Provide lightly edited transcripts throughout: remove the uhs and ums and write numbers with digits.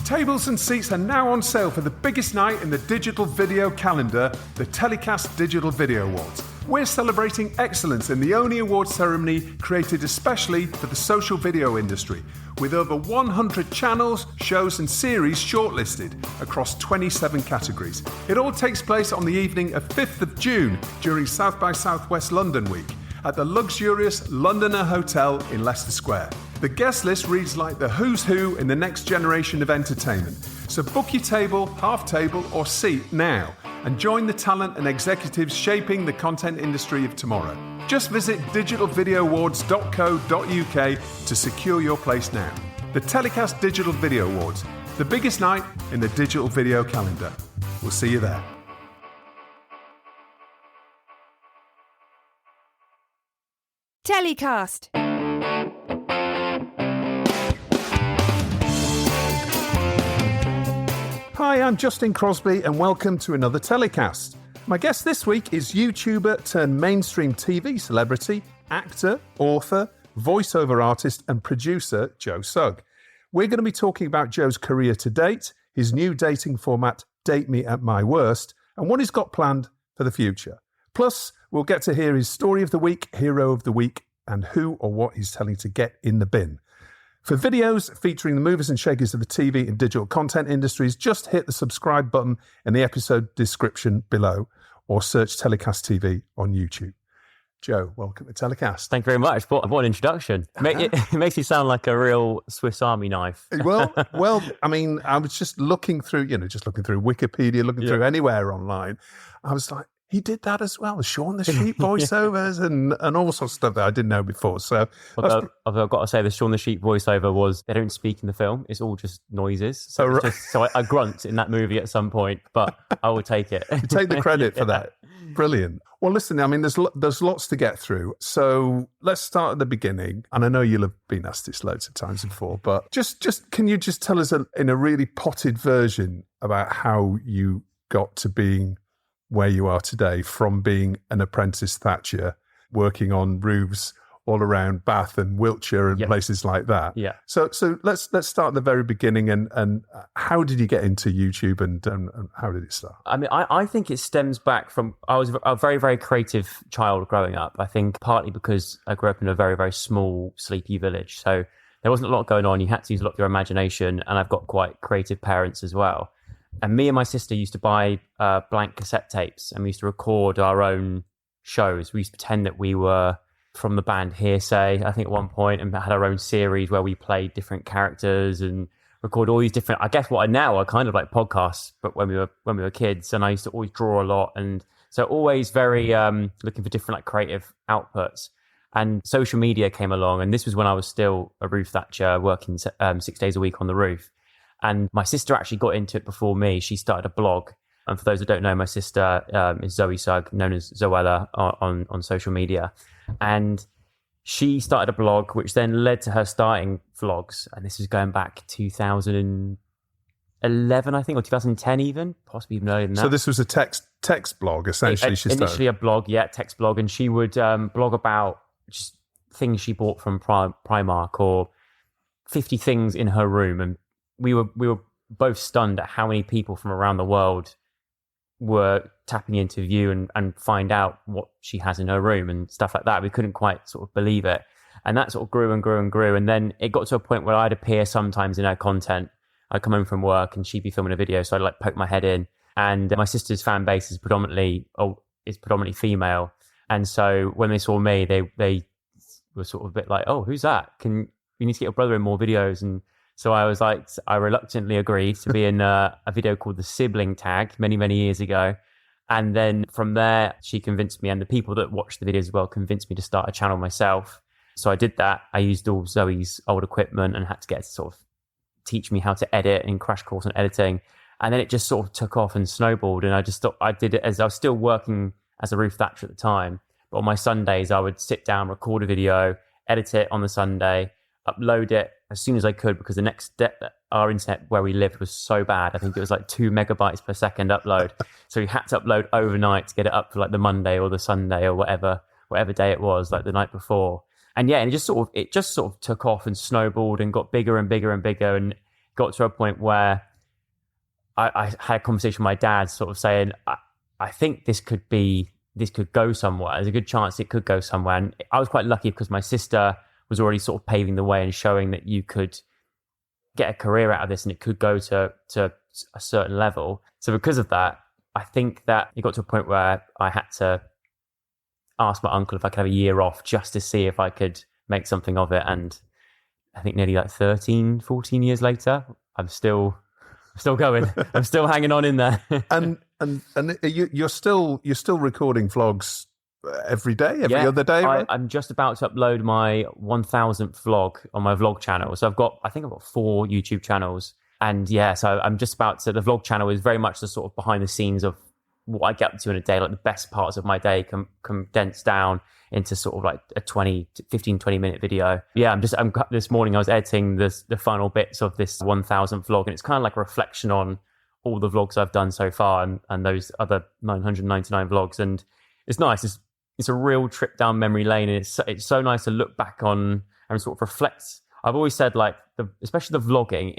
Tables and seats are now on sale for the biggest night in the digital video calendar, the Telecast Digital Video Awards. We're celebrating excellence in the only awards ceremony created especially for the social video industry, with over 100 channels, shows and series shortlisted across 27 categories. It all takes place on the evening of 5th of June during South by Southwest London Week at the luxurious Londoner Hotel in Leicester Square. The guest list reads like the who's who in the next generation of entertainment. So book your table, half table or seat now and join the talent and executives shaping the content industry of tomorrow. Just visit digitalvideoawards.co.uk to secure your place now. The Telecast Digital Video Awards, the biggest night in the digital video calendar. We'll see you there. Telecast. Hi, I'm Justin Crosby and welcome to another Telecast. My guest this week is YouTuber turned mainstream TV celebrity, actor, author, voiceover artist and producer Joe Sugg. We're going to be talking about Joe's career to date, his new dating format, Date Me at My Worst, and what he's got planned for the future. Plus, we'll get to hear his story of the week, hero of the week, and who or what he's telling to get in the bin. For videos featuring the movers and shakers of the TV and digital content industries, just hit the subscribe button in the episode description below or search Telecast TV on YouTube. Joe, welcome to Telecast. Thank you very much. What an introduction. It makes you sound like a real Swiss Army knife. Well, I mean, I was just looking through Wikipedia, looking through anywhere online. I was like, he did that as well, Shaun the Sheep voiceovers and all sorts of stuff that I didn't know before. So, I've got to say, the Shaun the Sheep voiceover was, they don't speak in the film. It's all just noises. So, I grunt in that movie at some point, but I will take it. You take the credit for that. Brilliant. Well, listen, I mean, there's lots to get through. So let's start at the beginning. And I know you'll have been asked this loads of times before, but just can you just tell us in a really potted version about how you got to being where you are today, from being an apprentice thatcher, working on roofs all around Bath and Wiltshire and places like that. Yeah. So let's start at the very beginning and how did you get into YouTube and how did it start? I mean, I think it stems back from, I was a very, very creative child growing up. I think partly because I grew up in a very, very small, sleepy village. So there wasn't a lot going on. You had to use a lot of your imagination, and I've got quite creative parents as well. And me and my sister used to buy blank cassette tapes, and we used to record our own shows. We used to pretend that we were from the band Hearsay, I think at one point, and had our own series where we played different characters and record all these different, I guess what now are kind of like podcasts, but when we were kids. And I used to always draw a lot. And so always very looking for different like creative outputs. And social media came along, and this was when I was still a roof thatcher working 6 days a week on the roof. And my sister actually got into it before me. She started a blog. And for those that don't know, my sister is Zoe Sugg, known as Zoella on social media. And she started a blog, which then led to her starting vlogs. And this is going back 2011, I think, or 2010 even, possibly even earlier than that. So this was a text blog, essentially. Initially a blog, text blog. And she would blog about just things she bought from Primark or 50 things in her room. And we were both stunned at how many people from around the world were tapping into view and find out what she has in her room and stuff like that. We couldn't quite sort of believe it. And that sort of grew and grew and grew. And then it got to a point where I'd appear sometimes in her content. I'd come home from work and she'd be filming a video. So I'd like poke my head in. And my sister's fan base is predominantly female. And so when they saw me, they were sort of a bit like, oh, who's that? We need to get your brother in more videos. And so I was like, I reluctantly agreed to be in a video called The Sibling Tag many, many years ago. And then from there, she convinced me, and the people that watched the videos as well convinced me to start a channel myself. So I did that. I used all Zoe's old equipment and had to get her to sort of teach me how to edit and crash course on editing. And then it just sort of took off and snowballed. And I just thought I did it as I was still working as a roof thatcher at the time. But on my Sundays, I would sit down, record a video, edit it on the Sunday, upload it as soon as I could, because the next step, our internet where we lived was so bad. I think it was like 2 megabytes per second upload. So we had to upload overnight to get it up for like the Monday or the Sunday or whatever day it was, like the night before. And yeah, and it just sort of took off and snowballed and got bigger and bigger and bigger. And got to a point where I had a conversation with my dad sort of saying, I think this could go somewhere. There's a good chance it could go somewhere. And I was quite lucky because my sister was already sort of paving the way and showing that you could get a career out of this and it could go to a certain level. So because of that, I think that it got to a point where I had to ask my uncle if I could have a year off just to see if I could make something of it. And I think nearly like 13, 14 years later, I'm still going. I'm still hanging on in there. and you're still recording vlogs every day, every other day, right? I'm just about to upload my 1000th vlog on my vlog channel. So I've got 4 YouTube channels. And so I'm just about to, the vlog channel is very much the sort of behind the scenes of what I get up to in a day, like the best parts of my day condensed down into sort of like a 15, 20 minute video. Yeah, this morning I was editing the final bits of this 1000th vlog, and it's kind of like a reflection on all the vlogs I've done so far and those other 999 vlogs. And it's nice. It's a real trip down memory lane, and it's so nice to look back on and sort of reflect. I've always said, like, especially the vlogging,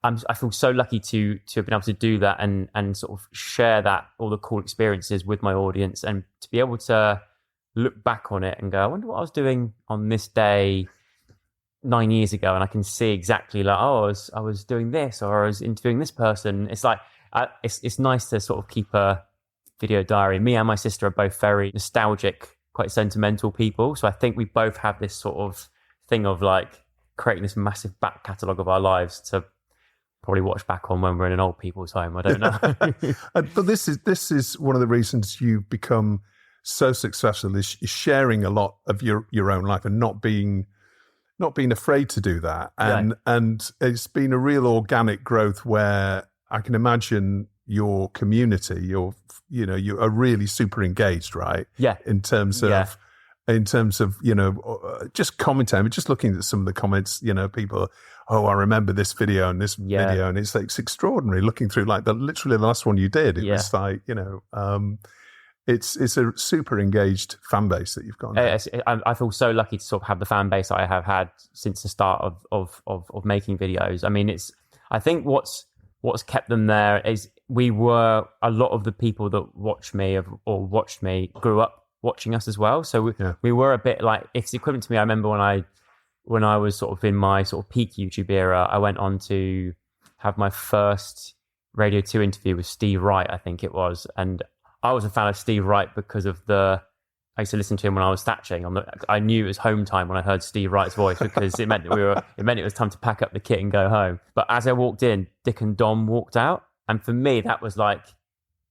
I feel so lucky to have been able to do that and sort of share all the cool experiences with my audience, and to be able to look back on it and go, I wonder what I was doing on this day 9 years ago, and I can see exactly like, I was doing this, or I was interviewing this person. It's like it's nice to sort of keep a video diary. Me and my sister are both very nostalgic, quite sentimental people, so I think we both have this sort of thing of like creating this massive back catalogue of our lives to probably watch back on when we're in an old people's home. I don't know. But this is one of the reasons you've become so successful, is sharing a lot of your own life and not being afraid to do that. And it's been a real organic growth where I can imagine your community, you are really super engaged, right? Yeah. In terms of, just commenting. I mean, just looking at some of the comments, people, I remember this video and this video, and it's like, it's extraordinary looking through, like literally the last one you did. It was like, it's a super engaged fan base that you've got. I feel so lucky to sort of have the fan base I have had since the start of making videos. I mean, I think what's kept them there is a lot of the people that watched me grew up watching us as well. So we were a bit like, it's equivalent to me. I remember when I was sort of in my sort of peak YouTube era, I went on to have my first Radio 2 interview with Steve Wright, I think it was. And I was a fan of Steve Wright because of I used to listen to him when I was thatching. I knew it was home time when I heard Steve Wright's voice, because it meant it was time to pack up the kit and go home. But as I walked in, Dick and Dom walked out. And for me, that was like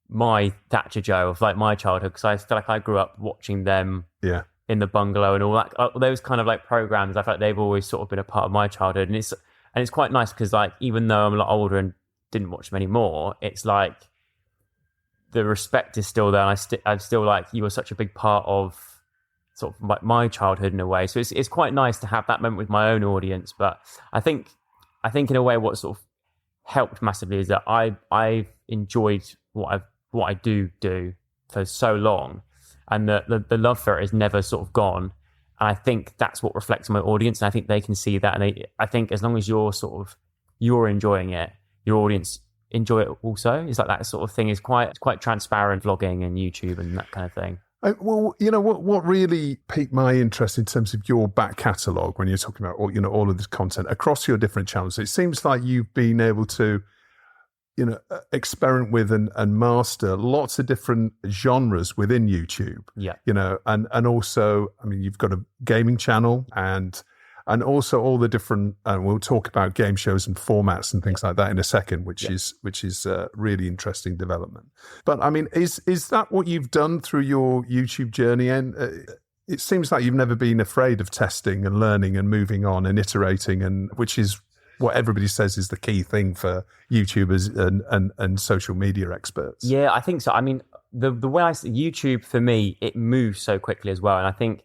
my Thatcher Joe of like my childhood, because I feel like I grew up watching them in the bungalow and all that. Those kind of like programs, I feel like they've always sort of been a part of my childhood. And it's quite nice because, like, even though I'm a lot older and didn't watch them anymore, it's like the respect is still there. And I'm still like, you were such a big part of sort of my childhood in a way. So it's quite nice to have that moment with my own audience. But I think in a way what sort of helped massively is that I've enjoyed what I do for so long, and the love for it has never sort of gone. And I think that's what reflects on my audience, and I think they can see that. And I think as long as you're enjoying it, your audience enjoy it also. It's like that sort of thing is quite transparent, vlogging and YouTube and that kind of thing. Well, what really piqued my interest in terms of your back catalogue when you're talking about all of this content across your different channels. It seems like you've been able to experiment with and master lots of different genres within YouTube. Yeah. And also, I mean, you've got a gaming channel and also all the different, we'll talk about game shows and formats and things like that in a second, which is a really interesting development. But I mean, is that what you've done through your YouTube journey? And it seems like you've never been afraid of testing and learning and moving on and iterating, and which is what everybody says is the key thing for YouTubers and social media experts. Yeah, I think so. I mean, the way I see YouTube, for me, it moves so quickly as well. And I think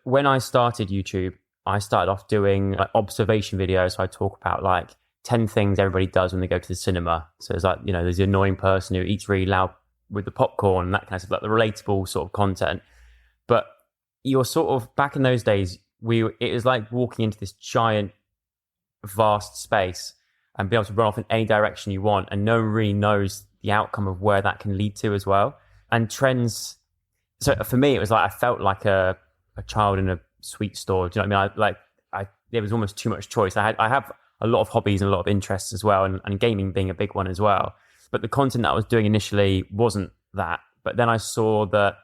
when I started YouTube, I started off doing like observation videos. So I talk about like 10 things everybody does when they go to the cinema. So it's like, there's the annoying person who eats really loud with the popcorn and that kind of stuff, like the relatable sort of content. But you're sort of, back in those days, it was like walking into this giant vast space and be able to run off in any direction you want, and no one really knows the outcome of where that can lead to as well. And trends, so for me, it was like I felt like a child in a sweet store. Do you know what I mean? There was almost too much choice. I have a lot of hobbies and a lot of interests as well, and gaming being a big one as well. But the content that I was doing initially wasn't that. But then I saw that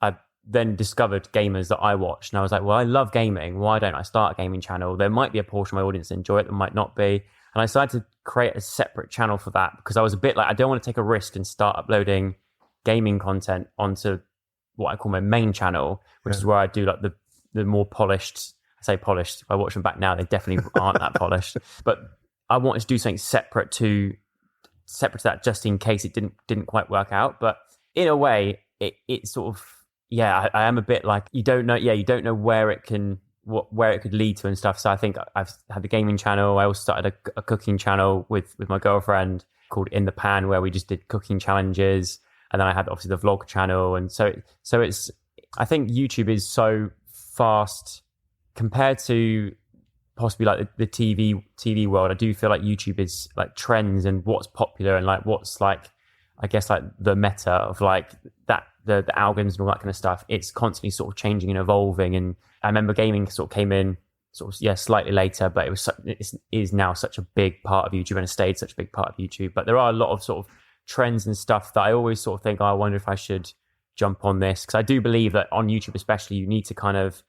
I then discovered gamers that I watched, and I was like, well, I love gaming. Why don't I start a gaming channel? There might be a portion of my audience that enjoy it, there might not be. And I decided to create a separate channel for that, because I was a bit like, I don't want to take a risk and start uploading gaming content onto what I call my main channel, which is where I do like the more polished. I say polished. If I watch them back now, they definitely aren't that polished. But I wanted to do something separate to that, just in case it didn't quite work out. But in a way, it sort of, I am a bit like, you don't know where it could lead to and stuff. So I think I've had the gaming channel. I also started a cooking channel with my girlfriend called In the Pan, where we just did cooking challenges. And then I had obviously the vlog channel. And so it's, I think YouTube is so fast compared to possibly like the TV world. I do feel like YouTube is like trends and what's popular and like what's like, I guess like the meta of like that, the algorithms and all that kind of stuff. It's constantly sort of changing and evolving. And I remember gaming sort of came in sort of, slightly later, but it is now such a big part of YouTube and has stayed such a big part of YouTube. But there are a lot of sort of trends and stuff that I always sort of think, I wonder if I should jump on this. Because I do believe that on YouTube especially, you need to kind of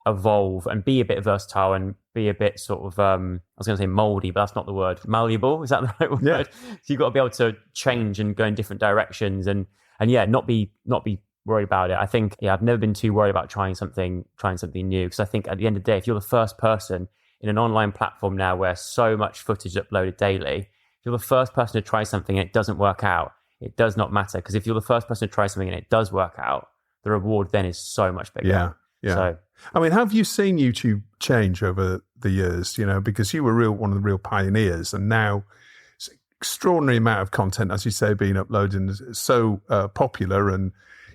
evolve and be a bit versatile and be a bit sort of I was going to say moldy, but that's not the word. Malleable, is that the right word? Yeah. So you've got to be able to change and go in different directions and not be worried about it. I think I've never been too worried about trying something new, because I think at the end of the day, if you're the first person in an online platform now where so much footage is uploaded daily, if you're the first person to try something and it doesn't work out, it does not matter, because if you're the first person to try something and it does work out, the reward then is so much bigger. Yeah. So, I mean, have you seen YouTube change over the years? Because you were one of the real pioneers, and now it's an extraordinary amount of content, as you say, being uploaded, and it's so popular. And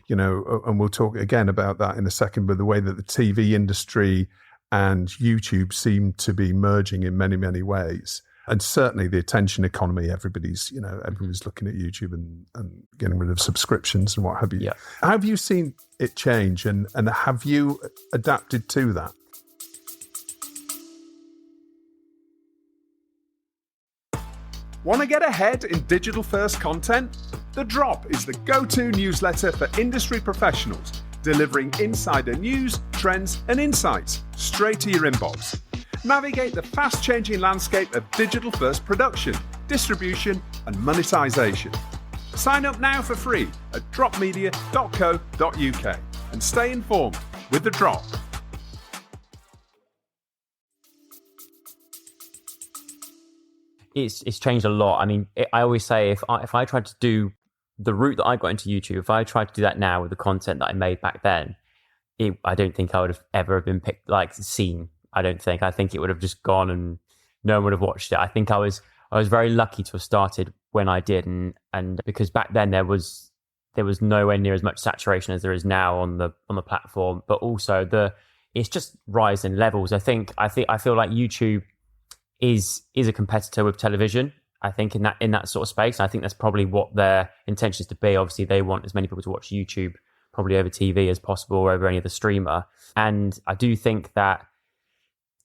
and we'll talk again about that in a second. But the way that the TV industry and YouTube seem to be merging in many, many ways, and certainly the attention economy, everybody's looking at YouTube and getting rid of subscriptions and what have you. Yeah. Have you seen it change, and have you adapted to that? Want to get ahead in digital-first content? The Drop is the go-to newsletter for industry professionals, delivering insider news, trends, and insights straight to your inbox. Navigate the fast-changing landscape of digital-first production, distribution, and monetization. Sign up now for free at dropmedia.co.uk and stay informed with The Drop. It's changed a lot. I mean, I always say if I tried to do the route that I got into YouTube, if I tried to do that now with the content that I made back then, I don't think I would have ever been seen. I don't think. I think it would have just gone and no one would have watched it. I think I was very lucky to have started when I did, and because back then there was nowhere near as much saturation as there is now on the platform. But also it's just rise in levels. I feel like YouTube is a competitor with television. I think in that sort of space. I think that's probably what their intention is to be. Obviously, they want as many people to watch YouTube probably over TV as possible, or over any other streamer. And I do think that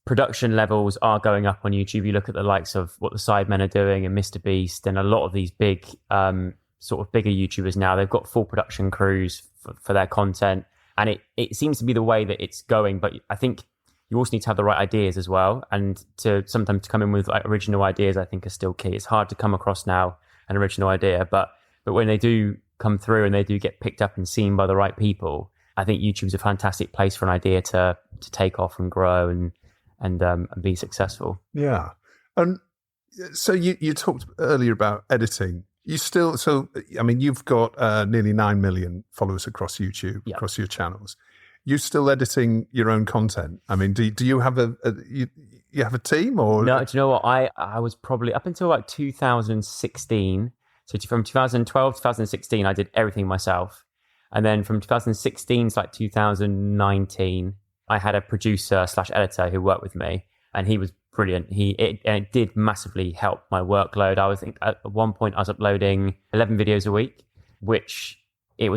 production levels are going up on YouTube. You look at the likes of what the Sidemen are doing and Mr. Beast, and a lot of these big sort of bigger YouTubers now, they've got full production crews for their content. And it seems to be the way that it's going. But I think you also need to have the right ideas as well. And sometimes to come in with like original ideas, I think, is still key. It's hard to come across now an original idea, but when they do come through and they do get picked up and seen by the right people, I think YouTube's a fantastic place for an idea to take off and grow and be successful. Yeah. And so you talked earlier about editing. You've got nearly 9 million followers across YouTube, across your channels. You're still editing your own content. I mean, do you have you have a team, or? No, do you know what? I was probably up until like 2016. So from 2012 to 2016, I did everything myself. And then from 2016 to like 2019, I had a producer / editor who worked with me, and he was brilliant. It did massively help my workload. I think at one point I was uploading 11 videos a week, which it'd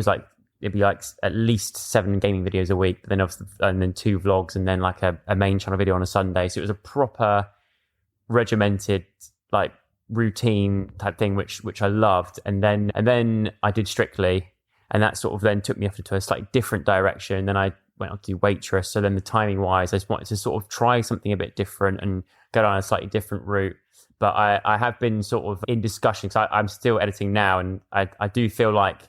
be like at least 7 gaming videos a week, and then 2 vlogs, and then like a main channel video on a Sunday. So it was a proper regimented like routine type thing, which I loved. And then I did Strictly, and that sort of then took me off into a slightly different direction. Then I went on to do Waitress. So then the timing wise, I just wanted to sort of try something a bit different and go down a slightly different route. But I have been sort of in discussion, because I'm still editing now, and I do feel like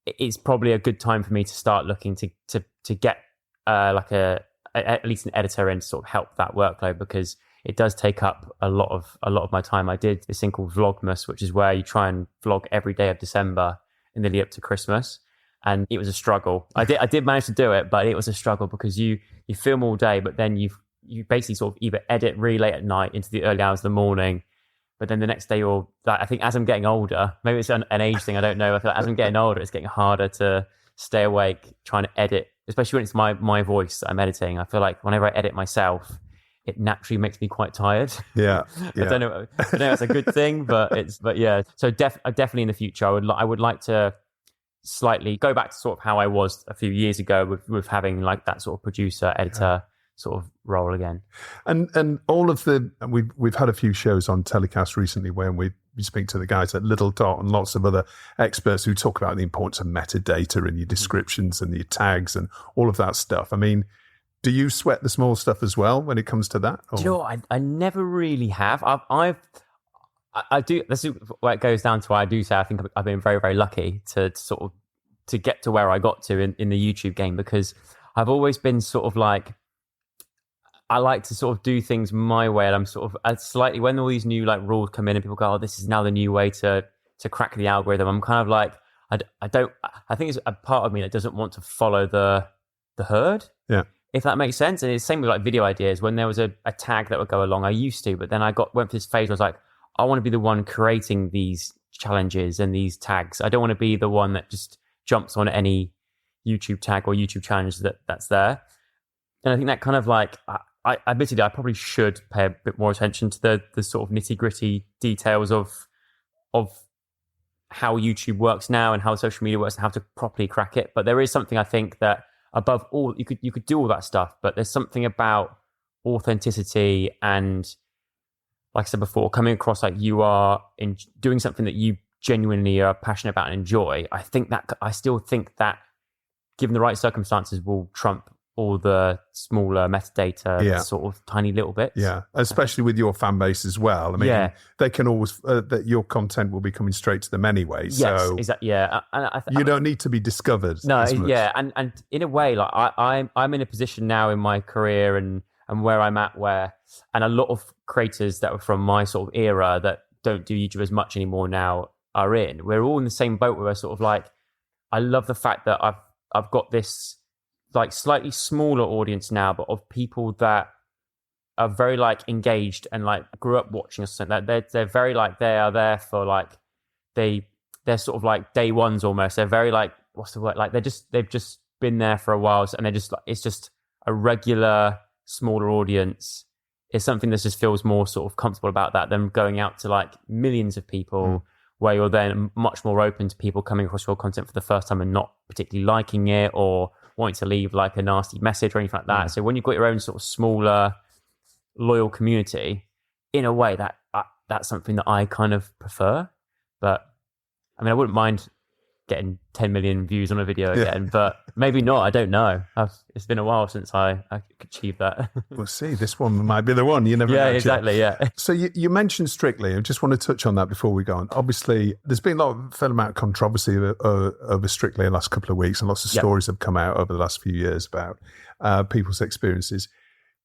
it's probably a good time for me to start looking to get like at least an editor in to sort of help that workload, because it does take up a lot of my time. I did this thing called Vlogmas, which is where you try and vlog every day of December in the lead up to Christmas, and it was a struggle. I did manage to do it, but it was a struggle because you film all day, but then you basically sort of either edit really late at night into the early hours of the morning, but then the next day I think as I'm getting older, maybe it's an age thing, I don't know. I feel like as I'm getting older, it's getting harder to stay awake trying to edit, especially when it's my voice that I'm editing. I feel like whenever I edit myself, it naturally makes me quite tired. Yeah. I don't know if it's a good thing, but yeah. So definitely in the future, I would like to slightly go back to sort of how I was a few years ago with having like that sort of producer, editor sort of role again. And all of we've had a few shows on telecast recently where we speak to the guys at Little Dot and lots of other experts who talk about the importance of metadata and your descriptions and your tags and all of that stuff. I mean, do you sweat the small stuff as well when it comes to that? Or? Do you know what? I never really have. I do. This is what it goes down to. I do say I think I've been very, very lucky to sort of to get to where I got to in the YouTube game, because I've always been sort of like, I like to sort of do things my way, and I'm sort of slightly, when all these new like rules come in and people go, oh, this is now the new way to crack the algorithm, I'm kind of like, I think it's a part of me that doesn't want to follow the herd. Yeah. If that makes sense. And it's the same with like video ideas. When there was a tag that would go along, I used to, but then I went through this phase where I was like, I want to be the one creating these challenges and these tags. I don't want to be the one that just jumps on any YouTube tag or YouTube challenge that's there. And I think that kind of like, I admittedly, I probably should pay a bit more attention to the sort of nitty gritty details of how YouTube works now and how social media works and how to properly crack it. But there is something I think that above all, you could do all that stuff, but there's something about authenticity and, like I said before, coming across like you are in doing something that you genuinely are passionate about and enjoy. I still think that given the right circumstances will trump all the smaller metadata, sort of tiny little bits. Yeah, especially with your fan base as well. I mean, they can always, that your content will be coming straight to them anyway. Yes, so exactly. Yeah. You don't need to be discovered. No, as much. Yeah. And in a way, like I'm in a position now in my career and where I'm at and a lot of creators that were from my sort of era that don't do YouTube as much anymore now are in. We're all in the same boat where we're sort of like, I love the fact that I've got this like slightly smaller audience now, but of people that are very like engaged and like grew up watching us. They're very like, they are there for like, they're sort of like day ones almost. They're very like, what's the word? Like they've just been there for a while. And they're just like, it's just a regular smaller audience. It's something that just feels more sort of comfortable about that than going out to like millions of people where you're then much more open to people coming across your content for the first time and not particularly liking it or wanting to leave like a nasty message or anything like that. So when you've got your own sort of smaller, loyal community, in a way that's something that I kind of prefer. But I mean, I wouldn't mind getting 10 million views on a video again, but maybe not. I don't know. It's been a while since I achieved that. We'll see. This one might be the one. You never know. Yeah, exactly. Yeah. So you mentioned Strictly. I just want to touch on that before we go on. Obviously, there's been a fair amount of controversy over Strictly in the last couple of weeks, and lots of stories have come out over the last few years about people's experiences.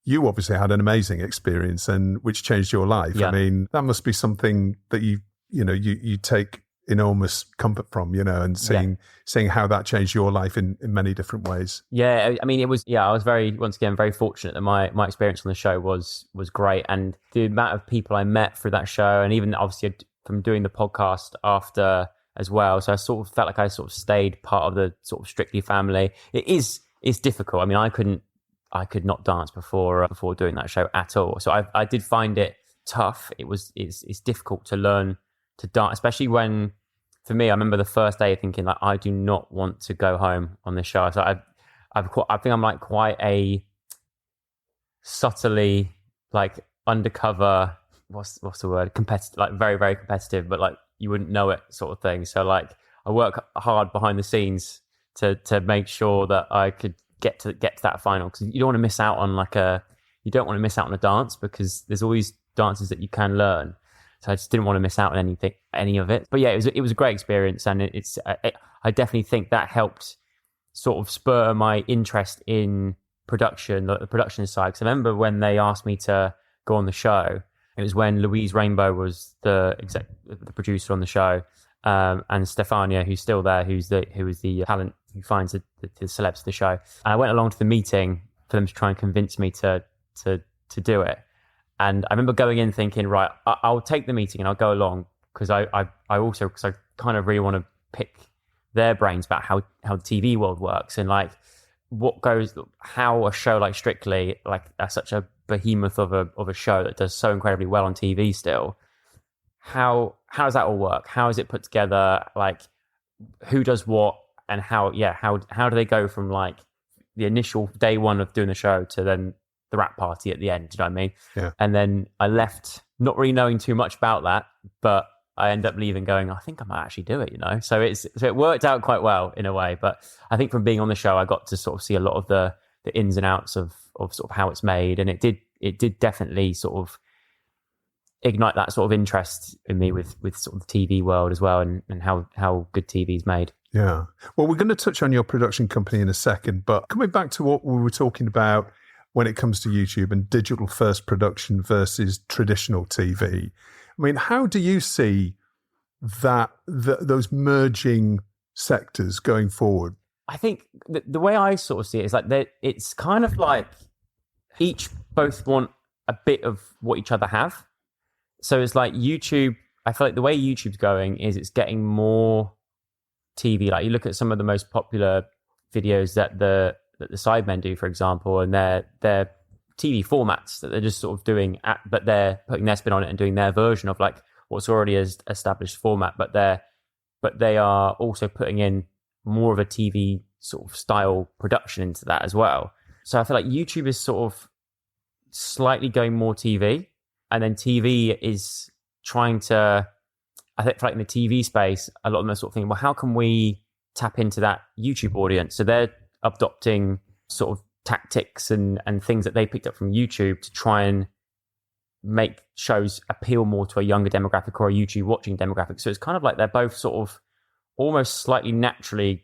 You obviously had an amazing experience, and which changed your life. Yeah. I mean, that must be something that you take enormous comfort from, and seeing how that changed your life in many different ways. Yeah, I mean, I was once again very fortunate that my experience on the show was great, and the amount of people I met through that show, and even obviously from doing the podcast after as well. So I sort of felt like I sort of stayed part of the sort of Strictly family. It's difficult. I mean, I I could not dance before doing that show at all. So I did find it tough. It's difficult to learn to dance, especially when, for me, I remember the first day thinking like, I do not want to go home on this show. So I think I'm like quite a subtly like undercover, what's the word, competitive, like very, very competitive, but like you wouldn't know it sort of thing. So like I work hard behind the scenes to make sure that I could get to that final, because you don't want to miss out on a dance, because there's all these dances that you can learn. So I just didn't want to miss out on any of it. But yeah, it was a great experience, and I definitely think that helped sort of spur my interest in production, the production side. Because I remember when they asked me to go on the show, it was when Louise Rainbow was the producer on the show, and Stefania, who's still there, who was the talent who finds the celebs to the show. And I went along to the meeting for them to try and convince me to do it. And I remember going in thinking, right, I'll take the meeting and I'll go along, because I kind of really want to pick their brains about how the TV world works, and like how a show like Strictly, like such a behemoth of a show that does so incredibly well on TV still, how does that all work? How is it put together? Like who does what, and how do they go from like the initial day one of doing the show to then the wrap party at the end? Do you know what I mean? Yeah. And then I left not really knowing too much about that, but I end up leaving going, I think I might actually do it, you know? So it worked out quite well in a way. But I think from being on the show, I got to sort of see a lot of the ins and outs of sort of how it's made. And it did definitely sort of ignite that sort of interest in me with sort of the TV world as well, and how good TV is made. Yeah. Well, we're going to touch on your production company in a second, but coming back to what we were talking about when it comes to YouTube and digital first production versus traditional TV, I mean, how do you see those merging sectors going forward? I think the way I sort of see it is like it's kind of like each both want a bit of what each other have. So it's like YouTube, I feel like the way YouTube's going is it's getting more TV. Like you look at some of the most popular videos that the Sidemen do, for example, and they're TV formats that they're just sort of doing, but they're putting their spin on it and doing their version of like what's already an established format. But they are also putting in more of a TV sort of style production into that as well. So I feel like YouTube is sort of slightly going more TV, and then TV is trying to, I think, like in the TV space, a lot of them are sort of thinking, well, how can we tap into that YouTube audience? So they're adopting sort of tactics and things that they picked up from YouTube to try and make shows appeal more to a younger demographic or a YouTube watching demographic. So it's kind of like they're both sort of almost slightly naturally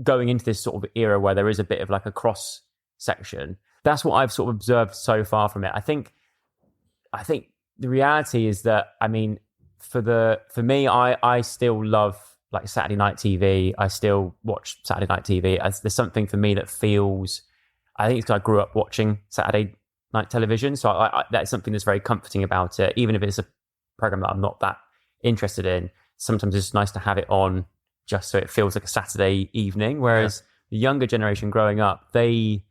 going into this sort of era where there is a bit of like a cross section. That's what I've sort of observed so far from it. I think the reality is that, I mean, for me, I still love like Saturday night TV. I still watch Saturday night TV. There's something for me that feels, I think it's because I grew up watching Saturday night television. So that's something that's very comforting about it. Even if it's a program that I'm not that interested in, sometimes it's nice to have it on just so it feels like a Saturday evening. Whereas the younger generation growing up, they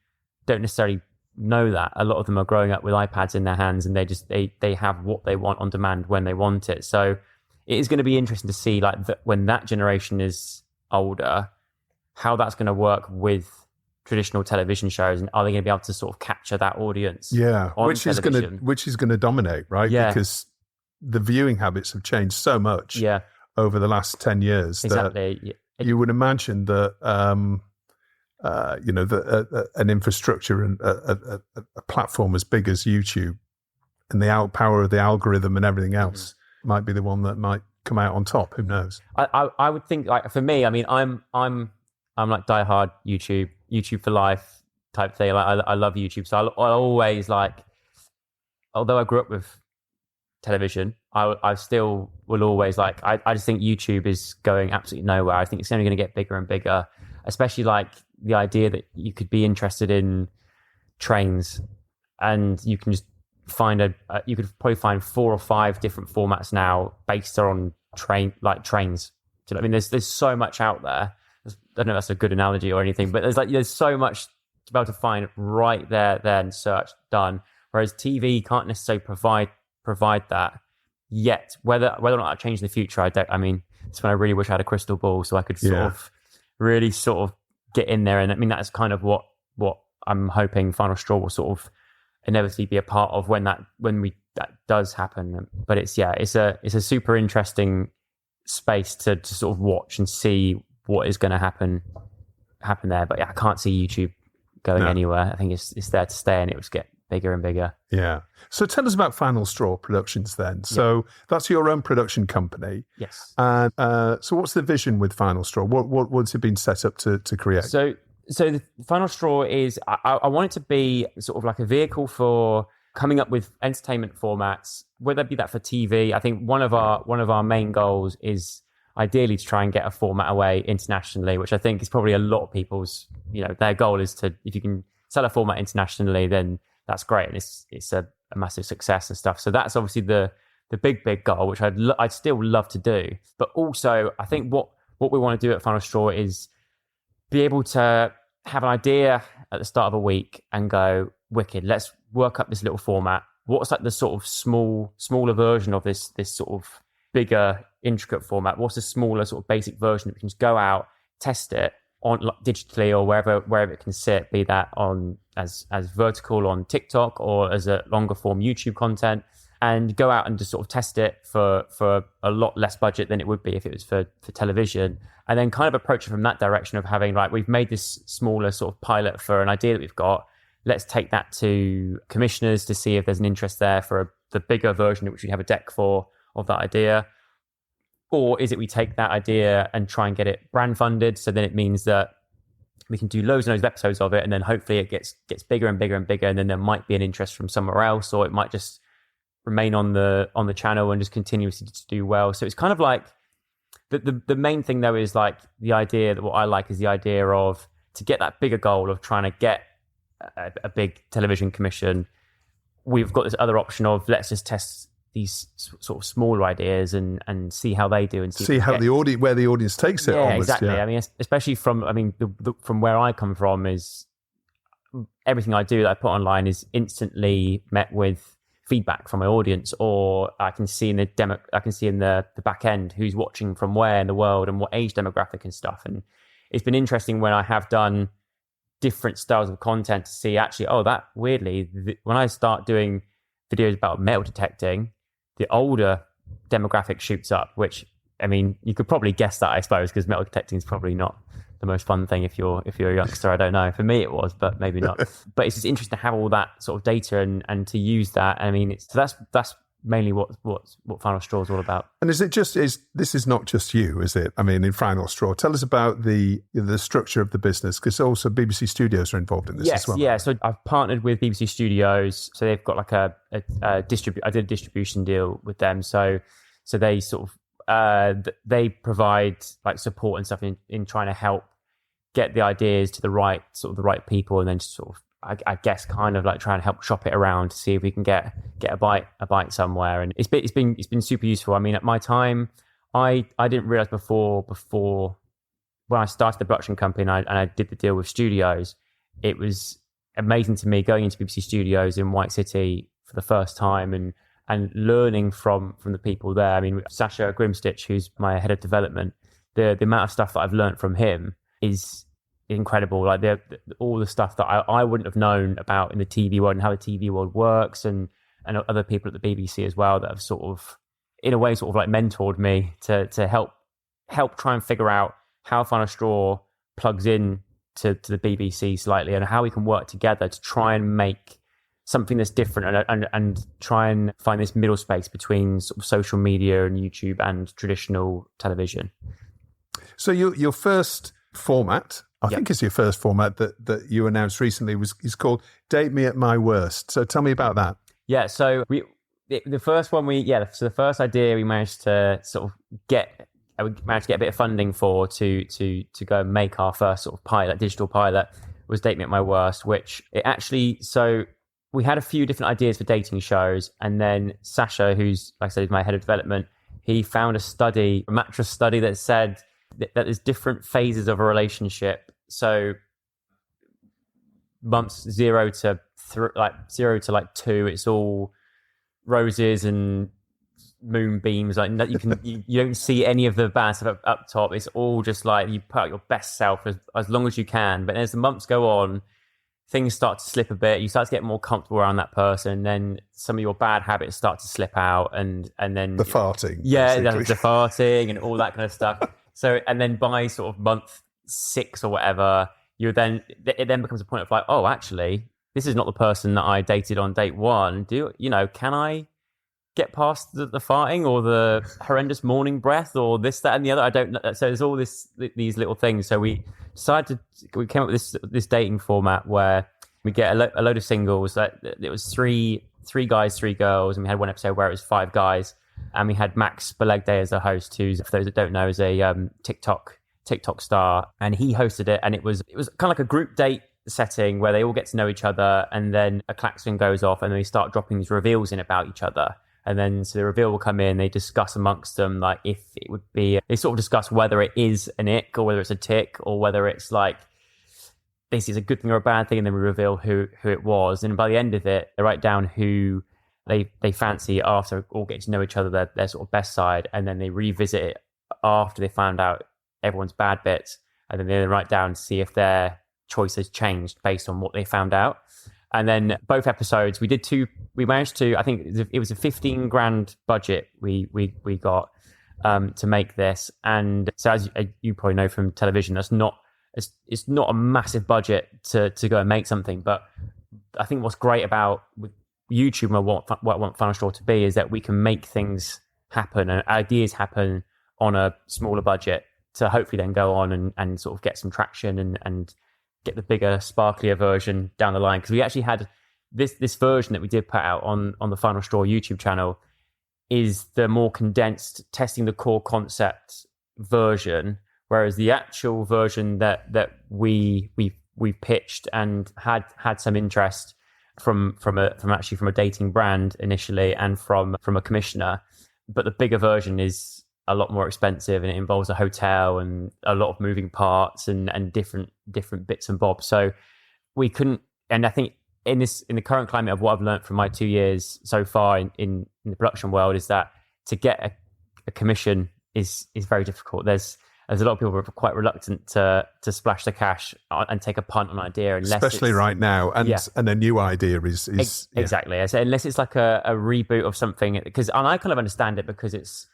don't necessarily know that. A lot of them are growing up with iPads in their hands, and they have what they want on demand when they want it. So it is going to be interesting to see like when that generation is older, how that's going to work with traditional television shows, and are they going to be able to sort of capture that audience? Yeah, which is going to dominate, right? Yeah. Because the viewing habits have changed so much. Yeah. Over the last 10 years. Exactly. You would imagine that an infrastructure and a platform as big as YouTube and the power of the algorithm and everything else might be the one that might come out on top. Who knows? I would think, like, for me, I mean, I'm like diehard YouTube for life type thing. Like, I love YouTube, so I always like, although I grew up with television, I still will always like, I just think YouTube is going absolutely nowhere. I think it's only going to get bigger and bigger, especially like the idea that you could be interested in trains and you can just find you could probably find 4 or 5 different formats now based on trains. Do you know what I mean? There's so much out there. I don't know if that's a good analogy or anything, but there's so much be able to find right there, then search done. Whereas TV can't necessarily provide that yet. Whether or not that change in the future, I mean, it's when I really wish I had a crystal ball so I could sort of really sort of get in there. And I mean, that's kind of what I'm hoping Final Straw will sort of inevitably be a part of when that does happen. But it's a super interesting space to sort of watch and see what is going to happen there. But I can't see YouTube going anywhere. I think it's there to stay, and it will get bigger and bigger. Yeah. So tell us about Final Straw Productions then. So that's your own production company. Yes. And so what's the vision with Final Straw? What's it been set up to create? So the Final Straw is, I want it to be sort of like a vehicle for coming up with entertainment formats, whether it be that for TV. I think one of our main goals is ideally to try and get a format away internationally, which I think is probably a lot of people's, their goal is to, if you can sell a format internationally, then that's great. And it's a massive success and stuff. So that's obviously the big goal, which I'd still love to do. But also I think what we want to do at Final Straw is be able to have an idea at the start of a week and go, wicked, let's work up this little format. What's like the sort of smaller version of this sort of bigger, intricate format? What's the smaller sort of basic version that we can just go out, test it on digitally or wherever it can sit, be that on as vertical on TikTok or as a longer form YouTube content, and go out and just sort of test it for a lot less budget than it would be if it was for television. And then kind of approach it from that direction of having, like, we've made this smaller sort of pilot for an idea that we've got. Let's take that to commissioners to see if there's an interest there for the bigger version, which we have a deck for of that idea. Or is it we take that idea and try and get it brand funded? So then it means that we can do loads and loads of episodes of it, and then hopefully it gets bigger and bigger and bigger, and then there might be an interest from somewhere else, or it might just remain on the channel and just continuously to do well. So it's kind of like the main thing though is like the idea that what I like is the idea of to get that bigger goal of trying to get a big television commission. We've got this other option of let's just test these sort of smaller ideas and see how they do and see how where the audience takes it. Yeah, almost, exactly. Yeah. I mean, especially from from where I come from, is everything I do that I put online is instantly met with feedback from my audience, or I can see in the back end who's watching from where in the world and what age demographic and stuff. And it's been interesting when I have done different styles of content to see actually, that weirdly, when I start doing videos about metal detecting, the older demographic shoots up, which, I mean, you could probably guess that, I suppose, because metal detecting is probably not the most fun thing if you're a youngster. I don't know. For me, it was, but maybe not. But it's just interesting to have all that sort of data and to use that. I mean, that's mainly what Final Straw is all about. And this is not just you, is it? I mean, in Final Straw, tell us about the structure of the business, because also BBC Studios are involved in this as well. Yeah. So I've partnered with BBC Studios, so they've got like I did a distribution deal with them. So they sort of they provide like support and stuff in trying to help get the ideas to the right people, and then sort of I guess kind of like try and help shop it around to see if we can get a bite somewhere. And it's been super useful. I mean, at my time, I didn't realize before when I started the production company and I did the deal with studios, it was amazing to me going into BBC Studios in White City for the first time and learning from the people there. I mean, Sasha Grimstitch, who's my head of development, the amount of stuff that I've learned from him is incredible. Like all the stuff that I wouldn't have known about in the TV world and how the TV world works, and other people at the BBC as well that have sort of, in a way, sort of like mentored me to help try and figure out how Final Straw plugs in to the BBC slightly, and how we can work together to try and make something that's different and try and find this middle space between sort of social media and YouTube and traditional television. So your first format, I think it's your first format that you announced recently, is called Date Me at My Worst. So tell me about that. Yeah, so the first one so the first idea we managed to sort of get a bit of funding for to go and make our first sort of digital pilot was Date Me at My Worst, which it actually, so we had a few different ideas for dating shows, and then Sasha, who's, like I said, is my head of development, he found a mattress study that said that there's different phases of a relationship. So months 0 to like 2, it's all roses and moonbeams. Like you don't see any of the bad stuff up top. It's all just like you put out your best self as long as you can. But as the months go on, things start to slip a bit. You start to get more comfortable around that person. Then some of your bad habits start to slip out, and then the farting. Yeah, the farting and all that kind of stuff. So, and then by sort of month 6 or whatever, it then becomes a point of like, oh, actually, this is not the person that I dated on date 1. Can I get past the farting or the horrendous morning breath or this, that, and the other? I don't know. So there's all these little things. So we came up with this dating format where we get a load of singles. That it was three guys, 3 girls, and we had one episode where it was 5 guys, and we had Max Belegde as a host, who's, for those that don't know, is a TikTok star, and he hosted it, and it was kind of like a group date setting where they all get to know each other, and then a klaxon goes off, and then they start dropping these reveals in about each other. And then so the reveal will come in, they discuss amongst them, like if it would be, they sort of discuss whether it is an ick or whether it's a tick or whether it's like, this is a good thing or a bad thing, and then we reveal who it was. And by the end of it, they write down who they fancy after all getting to know each other, their sort of best side, and then they revisit it after they found out everyone's bad bits, and then they write down to see if their choice has changed based on what they found out. And then both episodes, we managed to, I think it was a 15 grand budget we got to make this. And so as you probably know from television, it's not a massive budget to go and make something. But I think what's great about with YouTube and what I want Final Straw to be is that we can make things happen and ideas happen on a smaller budget to hopefully then go on and sort of get some traction and get the bigger, sparklier version down the line. Because we actually had this version that we did put out on the Final Straw YouTube channel is the more condensed, testing the core concept version, whereas the actual version that we pitched and had some interest from a dating brand initially and from a commissioner, but the bigger version is a lot more expensive, and it involves a hotel and a lot of moving parts and different bits and bobs. So we couldn't, and I think in the current climate of what I've learned from my 2 years so far in the production world is that to get a commission is very difficult. There's a lot of people who are quite reluctant to splash the cash and take a punt on an idea, especially right now, and a new idea is exactly. I say unless it's like a reboot of something, and I kind of understand it because it's.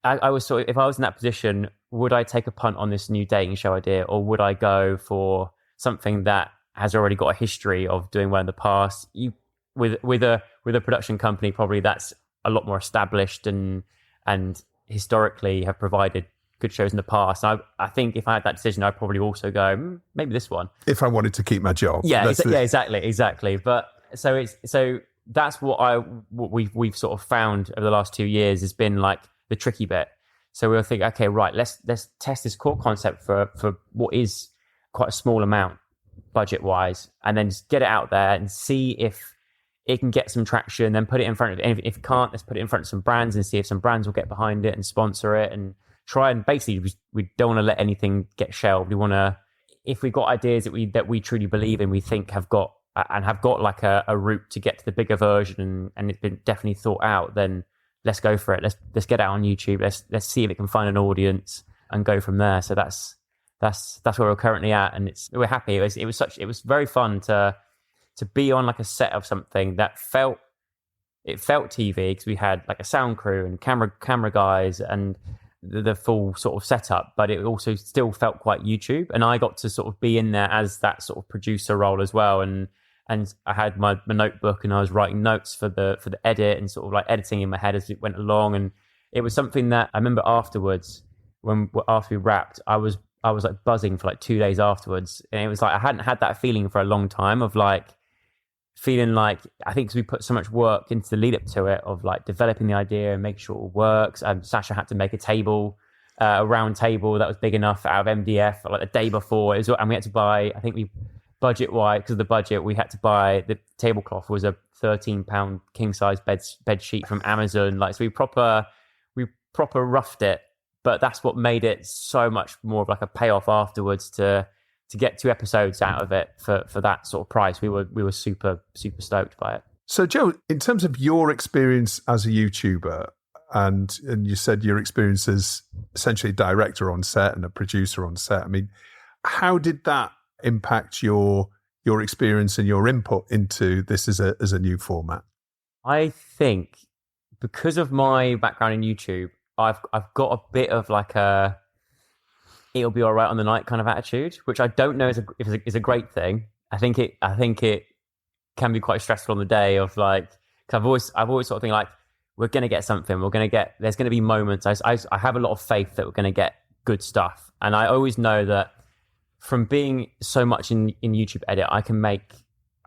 I was sort of, if I was in that position, would I take a punt on this new dating show idea, or would I go for something that has already got a history of doing well in the past? With a production company, probably that's a lot more established and historically have provided good shows in the past. And I think if I had that decision, I'd probably also go maybe this one if I wanted to keep my job. Yeah, exactly. But so that's what we've sort of found over the last 2 years has been like the tricky bit. So we'll think, okay, right, let's test this core concept for what is quite a small amount budget wise, and then just get it out there and see if it can get some traction, then put it in front of it. And if it can't, let's put it in front of some brands and see if some brands will get behind it and sponsor it, and try and basically we don't want to let anything get shelved. We want to, if we've got ideas that we truly believe in, we think have got like a route to get to the bigger version and it's been definitely thought out, then let's go for it. Let's get it out on YouTube. Let's see if it can find an audience and go from there. So that's where we're currently at, and we're happy. It was very fun to be on like a set of something that felt TV, because we had like a sound crew and camera guys and the full sort of setup, but it also still felt quite YouTube. And I got to sort of be in there as that sort of producer role as well. And I had my notebook and I was writing notes for the edit and sort of like editing in my head as it went along. And it was something that I remember afterwards, after we wrapped, I was like buzzing for like 2 days afterwards. And it was like, I hadn't had that feeling for a long time of like feeling like, I think because we put so much work into the lead up to it of like developing the idea and make sure it works. Sasha had to make a table, a round table that was big enough out of MDF like the day before. And we had to buy, I think budget-wise, because of the budget, we had to buy the tablecloth was a £13 king-size bed sheet from Amazon. Like, so we proper roughed it, but that's what made it so much more of like a payoff afterwards to to get 2 episodes out of it for that sort of price, we were super stoked by it. So, Joe, in terms of your experience as a YouTuber, and you said your experience as essentially a director on set and a producer on set, I mean, how did that impact your experience and your input into this as a new format? I think because of my background in YouTube, I've got a bit of like a it'll be all right on the night kind of attitude, which I don't know is a great thing. I think it can be quite stressful on the day of like, because I've always sort of think like, we're going to get something, there's going to be moments. I have a lot of faith that we're going to get good stuff. And I always know that from being so much in YouTube edit, I can make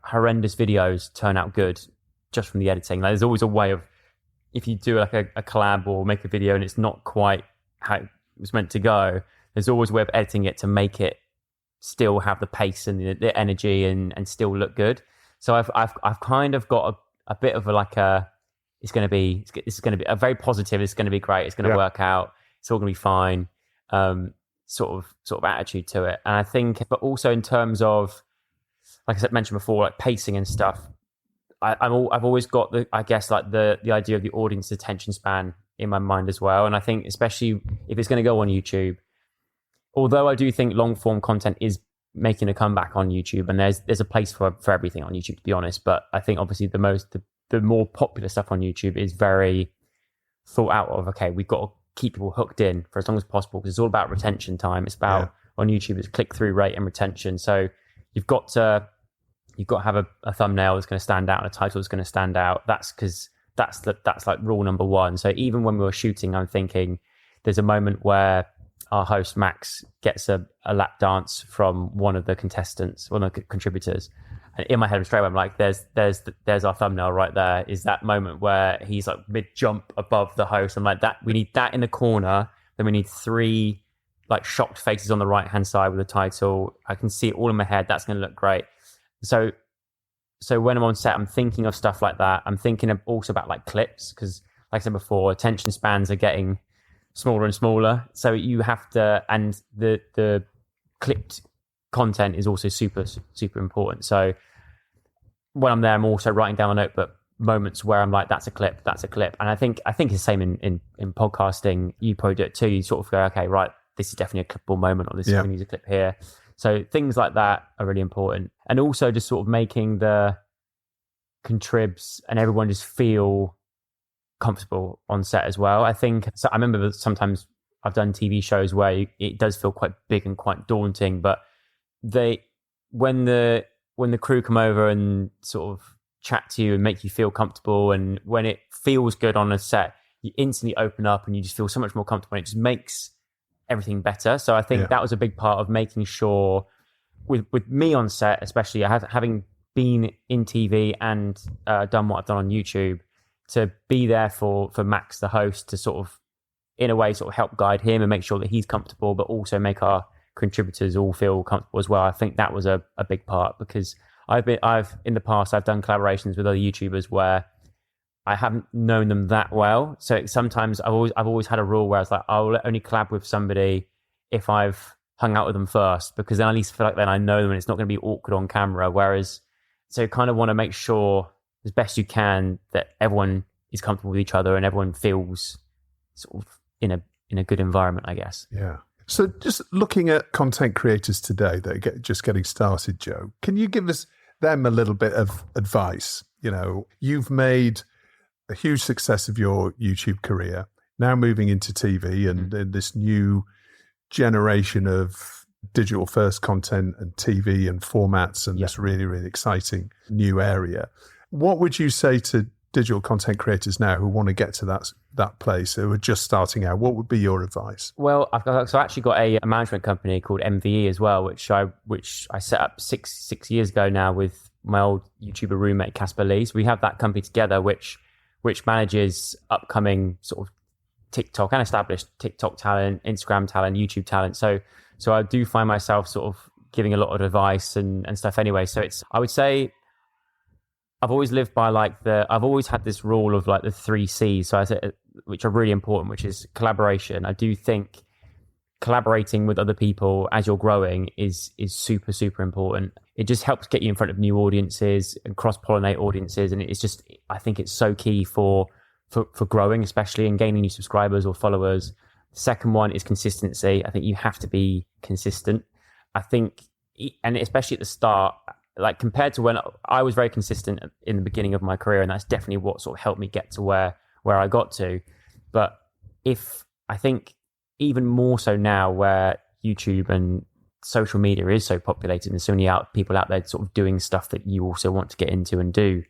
horrendous videos turn out good just from the editing. Like, there's always a way of, if you do like a collab or make a video and it's not quite how it was meant to go, there's always a way of editing it to make it still have the pace and the energy and still look good. So I've kind of got a bit of this is going to be a very positive, it's going to be great, it's going to work out, it's all going to be fine, sort of attitude to it. And I think, but also in terms of, like I said, mentioned before, like pacing and stuff, I've always got the idea of the audience attention span in my mind as well. And I think especially if it's going to go on YouTube, although I do think long form content is making a comeback on YouTube, and there's a place for everything on YouTube, to be honest. But I think obviously the more popular stuff on YouTube is very thought out of, okay, we've got to keep people hooked in for as long as possible, because it's all about retention time. It's about on YouTube, it's click-through rate and retention. So you've got to have a thumbnail that's going to stand out and a title that's going to stand out. That's because that's like rule number one. So even when we were shooting, I'm thinking there's a moment where our host Max gets a lap dance from one of the contestants, one of the contributors, and in my head straight away I'm like, there's our thumbnail right there. Is that moment where he's like mid jump above the host? I'm like, that we need that in the corner. Then we need 3 like shocked faces on the right hand side with the title. I can see it all in my head. That's going to look great. So when I'm on set, I'm thinking of stuff like that. I'm thinking also about like clips, because like I said before, attention spans are getting smaller and smaller. So you have to, and the clipped content is also super, super important. So when I'm there, I'm also writing down a notebook moments where I'm like, that's a clip. And I think it's the same in podcasting. You probably do it too. You sort of go, okay, right, this is definitely a clippable moment, or this is going to use a clip here. So things like that are really important. And also just sort of making the contribs and everyone just feel comfortable on set as well. I think, so I remember that sometimes I've done TV shows where it does feel quite big and quite daunting, but when the crew come over and sort of chat to you and make you feel comfortable, and when it feels good on a set, you instantly open up and you just feel so much more comfortable, and it just makes everything better. So I think that was a big part of making sure with me on set, especially having been in TV and done what I've done on YouTube, to be there for Max, the host, to sort of, in a way, sort of help guide him and make sure that he's comfortable, but also make our contributors all feel comfortable as well. I think that was a big part, because in the past, I've done collaborations with other YouTubers where I haven't known them that well. So sometimes I've always had a rule where I was like, I'll only collab with somebody if I've hung out with them first, because then at least I feel like then I know them and it's not going to be awkward on camera. Whereas, so you kind of want to make sure as best you can that everyone is comfortable with each other and everyone feels sort of in a good environment, I guess. Yeah. So just looking at content creators today that are just getting started, Joe, can you give them a little bit of advice? You know, you've made a huge success of your YouTube career, now moving into TV and this new generation of digital first content and TV and formats and this really, really exciting new area. What would you say to digital content creators now who want to get to that place, who are just starting out? What would be your advice? Well, I actually got a management company called MVE as well, which I set up six years ago now with my old YouTuber roommate Casper Lee. So we have that company together, which manages upcoming sort of TikTok and established TikTok talent, Instagram talent, YouTube talent. So I do find myself sort of giving a lot of advice and stuff anyway. So I would say I've always lived by I've always had this rule of like the 3 C's. So which are really important, which is collaboration. I do think collaborating with other people as you're growing is super, super important. It just helps get you in front of new audiences and cross-pollinate audiences. And it's just, I think it's so key for growing, especially, and gaining new subscribers or followers. The second one is consistency. I think you have to be consistent. I think, and especially at the start, like compared to when I was very consistent in the beginning of my career, and that's definitely what sort of helped me get to where I got to. But I think even more so now, where YouTube and social media is so populated and there's so many people out there sort of doing stuff that you also want to get into and do,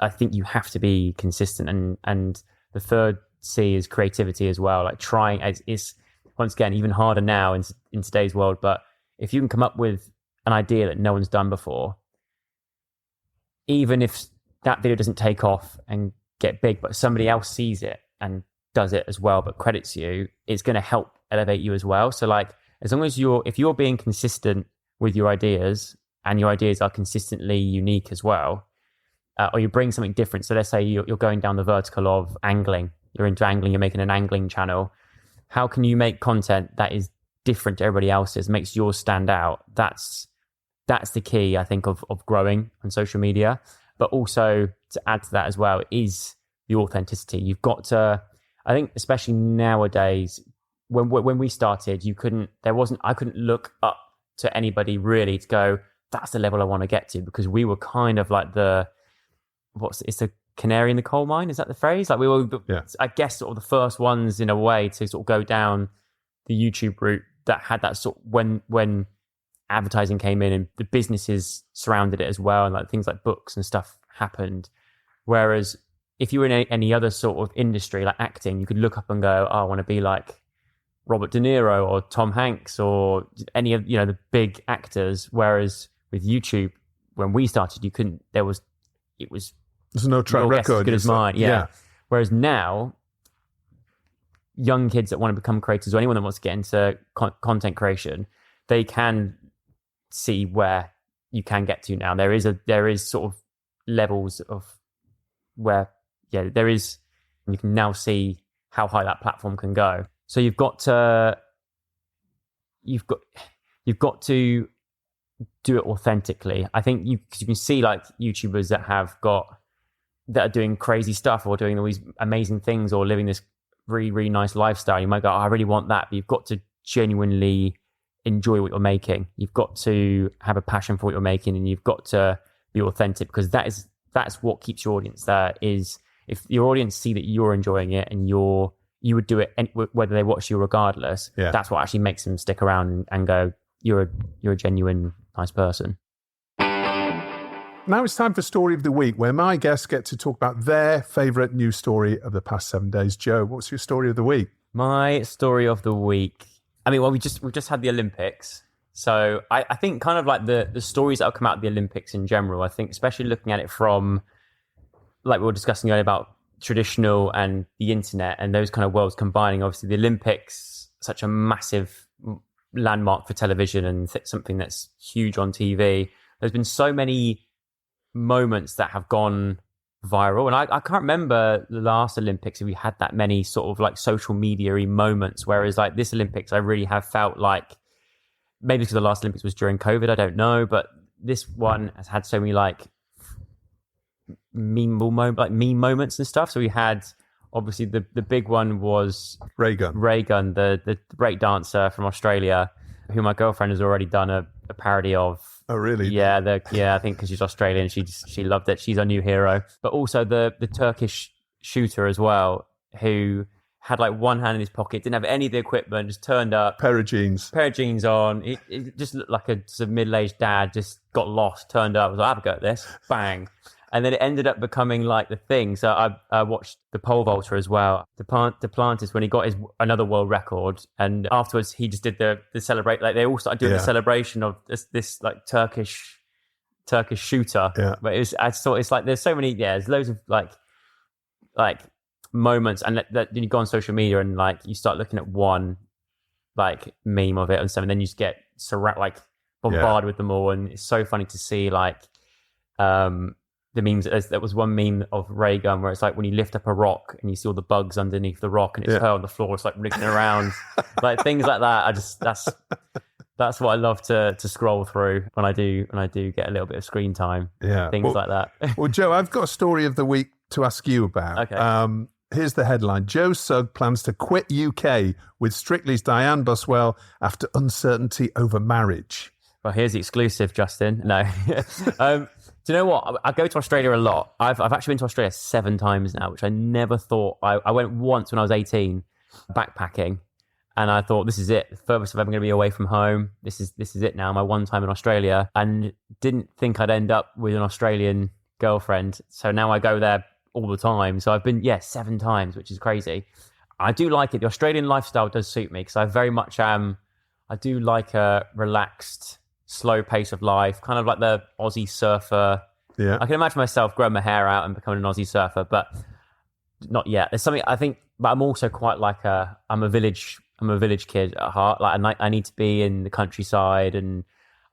I think you have to be consistent. And the third C is creativity as well. Like trying is once again even harder now in today's world. But if you can come up with an idea that no one's done before, even if that video doesn't take off and get big, but somebody else sees it and does it as well, but credits you, it's going to help elevate you as well. So like, as long as if you're being consistent with your ideas and your ideas are consistently unique as well, or you bring something different. So let's say you're going down the vertical of angling, you're into angling, you're making an angling channel. How can you make content that is different to everybody else's, makes yours stand out? That's the key, I think, of growing on social media. But also to add to that as well is the authenticity. You've got to, I think, especially nowadays, when we started, I couldn't look up to anybody really to go, that's the level I want to get to, because we were kind of like it's a canary in the coal mine. Is that the phrase? Like we were, I guess, sort of the first ones in a way to sort of go down the YouTube route that had that sort of, when advertising came in and the businesses surrounded it as well, and like things like books and stuff happened. Whereas if you were in any other sort of industry like acting, you could look up and go, oh, I want to be like Robert De Niro or Tom Hanks or any of the big actors. Whereas with YouTube, when we started, you couldn't. There's no track record as good as mine. Yeah. Whereas now, young kids that want to become creators or anyone that wants to get into content creation, they can see where you can get to now. There is sort of levels of where there is. You can now see how high that platform can go. So you've got to do it authentically. I think you can see like YouTubers that are doing crazy stuff or doing all these amazing things or living this really, really nice lifestyle. You might go, oh, I really want that, but you've got to genuinely enjoy what you're making. You've got to have a passion for what you're making, and you've got to be authentic, because that's what keeps your audience there. Is if your audience see that you're enjoying it and you would do it whether they watch you regardless, that's what actually makes them stick around and go, you're a genuine nice person. Now it's time for Story of the Week, where my guests get to talk about their favourite news story of the past 7 days. Joe, what's your Story of the Week? My Story of the Week, I mean, well, we've just had the Olympics. So I think kind of like the stories that have come out of the Olympics in general, I think especially looking at it from, like we were discussing earlier about traditional and the internet and those kind of worlds combining. Obviously the Olympics, such a massive landmark for television and something that's huge on TV. There's been so many moments that have gone viral, and I can't remember the last Olympics if we had that many sort of like social media-y moments, whereas like this Olympics I really have felt like, maybe because the last Olympics was during COVID, I don't know, but this one has had so many like meme moments and stuff. So we had obviously the big one was Ray Gunn, the break dancer from Australia, who my girlfriend has already done a parody of. Oh, really? Yeah, I think because she's Australian, she loved it. She's our new hero. But also the Turkish shooter as well, who had like one hand in his pocket, didn't have any of the equipment, just turned up. Pair of jeans on. It just looked like a sort of middle-aged dad, just got lost, turned up, was like, have a go at this, bang. And then it ended up becoming like the thing. So I watched the pole vaulter as well. Duplantis, when he got another world record, and afterwards he just did the celebrate. Like they all started doing the celebration of this like Turkish shooter. Yeah. But it's like there's so many. Yeah, there's loads of like moments, and that you go on social media and like you start looking at one like meme of it and stuff, and then you just get bombarded with them all, and it's so funny to see like the memes. There was one meme of Ray Gun where it's like when you lift up a rock and you see all the bugs underneath the rock, and it's her on the floor. It's like wriggling around, like things like that. That's what I love to scroll through when I do get a little bit of screen time. Yeah, things like that. Well, Joe, I've got a story of the week to ask you about. Okay. Here's the headline: Joe Sugg plans to quit UK with Strictly's Diane Buswell after uncertainty over marriage. Well, here's the exclusive, Justin. No. Do you know what? I go to Australia a lot. I've actually been to Australia 7 times now, which I never thought. I went once when I was 18, backpacking, and I thought, this is it. The furthest I'm ever going to be away from home. This is it now, my one time in Australia. And didn't think I'd end up with an Australian girlfriend. So now I go there all the time. So I've been, 7 times, which is crazy. I do like it. The Australian lifestyle does suit me because I very much I do like a relaxed, slow pace of life, kind of like the Aussie surfer. Yeah, I can imagine myself growing my hair out and becoming an Aussie surfer, but not yet. There's something I think, but I'm also quite like I'm a village kid at heart. Like I need to be in the countryside, and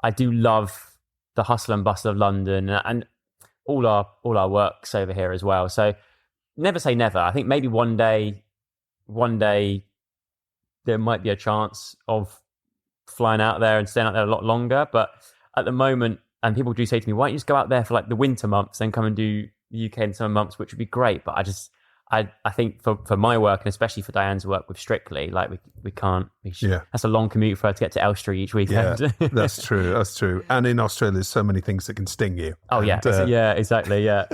I do love the hustle and bustle of London, and all our work's over here as well. So never say never. I think maybe one day there might be a chance of flying out there and staying out there a lot longer, but at the moment, and people do say to me, why don't you just go out there for like the winter months, then come and do the UK in summer months, which would be great. But I think for my work, and especially for Diane's work with Strictly, like we can't. That's a long commute for her to get to Elstree each weekend. Yeah, that's true. And in Australia, there's so many things that can sting you. Oh, yeah. Yeah, exactly. Yeah.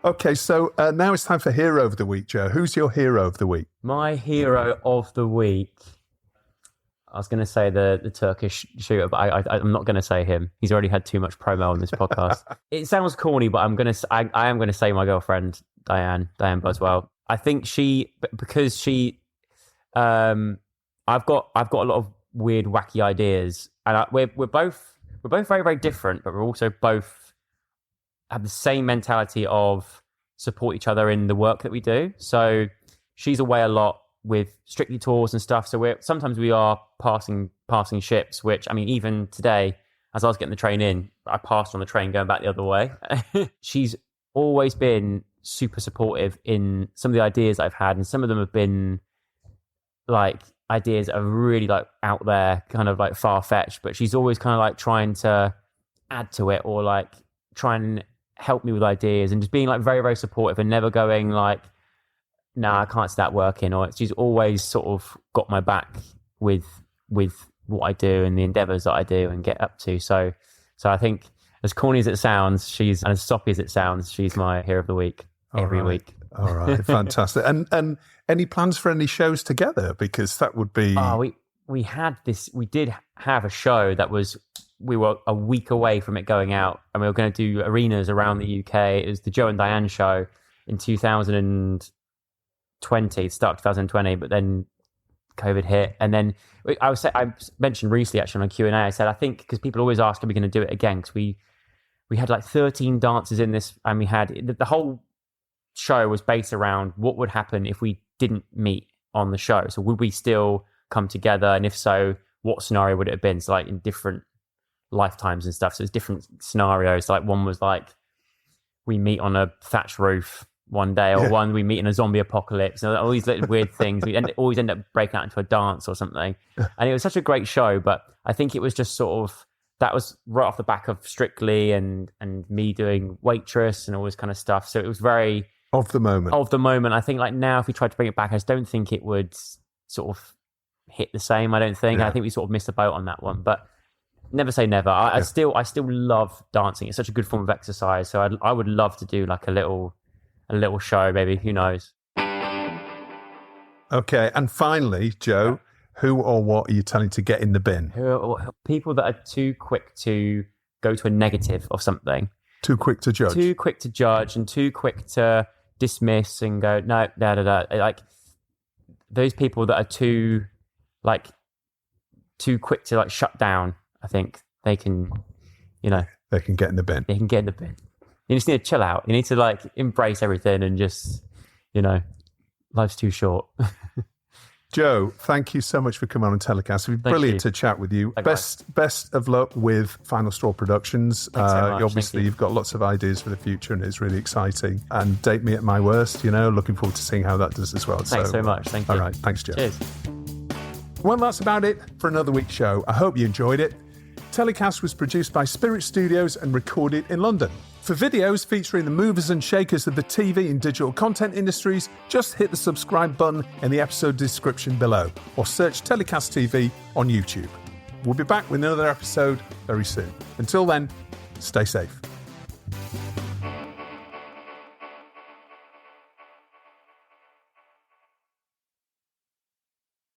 Okay, so now it's time for Hero of the Week, Joe. Who's your Hero of the Week? My Hero of the Week, I was going to say the Turkish shooter, but I'm not going to say him. He's already had too much promo on this podcast. It sounds corny, but I am going to say my girlfriend, Diane Buswell. I think because she, I've got a lot of weird, wacky ideas, and we're both very, very different, but we're also both have the same mentality of support each other in the work that we do. So she's away a lot with Strictly tours and stuff. So sometimes we are passing ships, which, I mean, even today, as I was getting the train in, I passed on the train going back the other way. She's always been super supportive in some of the ideas I've had. And some of them have been like ideas that are really like out there, kind of like far-fetched, but she's always kind of like trying to add to it or like try and help me with ideas and just being like very, very supportive and never going like, no, I can't start working. Or she's always sort of got my back with what I do and the endeavors that I do and get up to. So I think as corny as it sounds, and as soppy as it sounds, she's my Hero of the Week every week. All right, fantastic. And any plans for any shows together? Because that would be... We did have a show that we were a week away from it going out, and we were going to do arenas around the UK. It was the Joe and Diane show in 2020, start of 2020, but then COVID hit. And then I mentioned recently actually on a Q&A, I said, I think, because people always ask, are we going to do it again? Because we had like 13 dancers in this, and we had, the whole show was based around what would happen if we didn't meet on the show. So would we still come together? And if so, what scenario would it have been? So like in different lifetimes and stuff. So it's different scenarios. Like one was like, we meet on a thatched roof one day, or one we meet in a zombie apocalypse, and all these little weird things. We always end up breaking out into a dance or something. And it was such a great show, but I think it was just sort of, that was right off the back of Strictly and me doing Waitress and all this kind of stuff. So it was very... Of the moment. I think like now, if we tried to bring it back, I just don't think it would sort of hit the same. I don't think. Yeah. I think we sort of missed the boat on that one, but never say never. I still love dancing. It's such a good form of exercise. So I would love to do like a little show, maybe. Who knows? Okay. And finally, Joe, who or what are you telling to get in the bin? People that are too quick to go to a negative of something. Too quick to judge. Too quick to judge and too quick to dismiss and go, no, like those people that are too quick to like shut down, I think they can, they can get in the bin. They can get in the bin. You just need to chill out. You need to like embrace everything and just, life's too short. Joe, thank you so much for coming on Telecast. It's been brilliant to chat with you. Best of luck with Final Straw Productions. Thanks so much. Obviously, you've got lots of ideas for the future and it's really exciting. And Date Me at My Worst, looking forward to seeing how that does as well. Thanks so much. Thank you. All right. Thanks, Joe. Cheers. Well, that's about it for another week's show. I hope you enjoyed it. Telecast was produced by Spirit Studios and recorded in London. For videos featuring the movers and shakers of the TV and digital content industries, just hit the subscribe button in the episode description below or search Telecast TV on YouTube. We'll be back with another episode very soon. Until then, stay safe.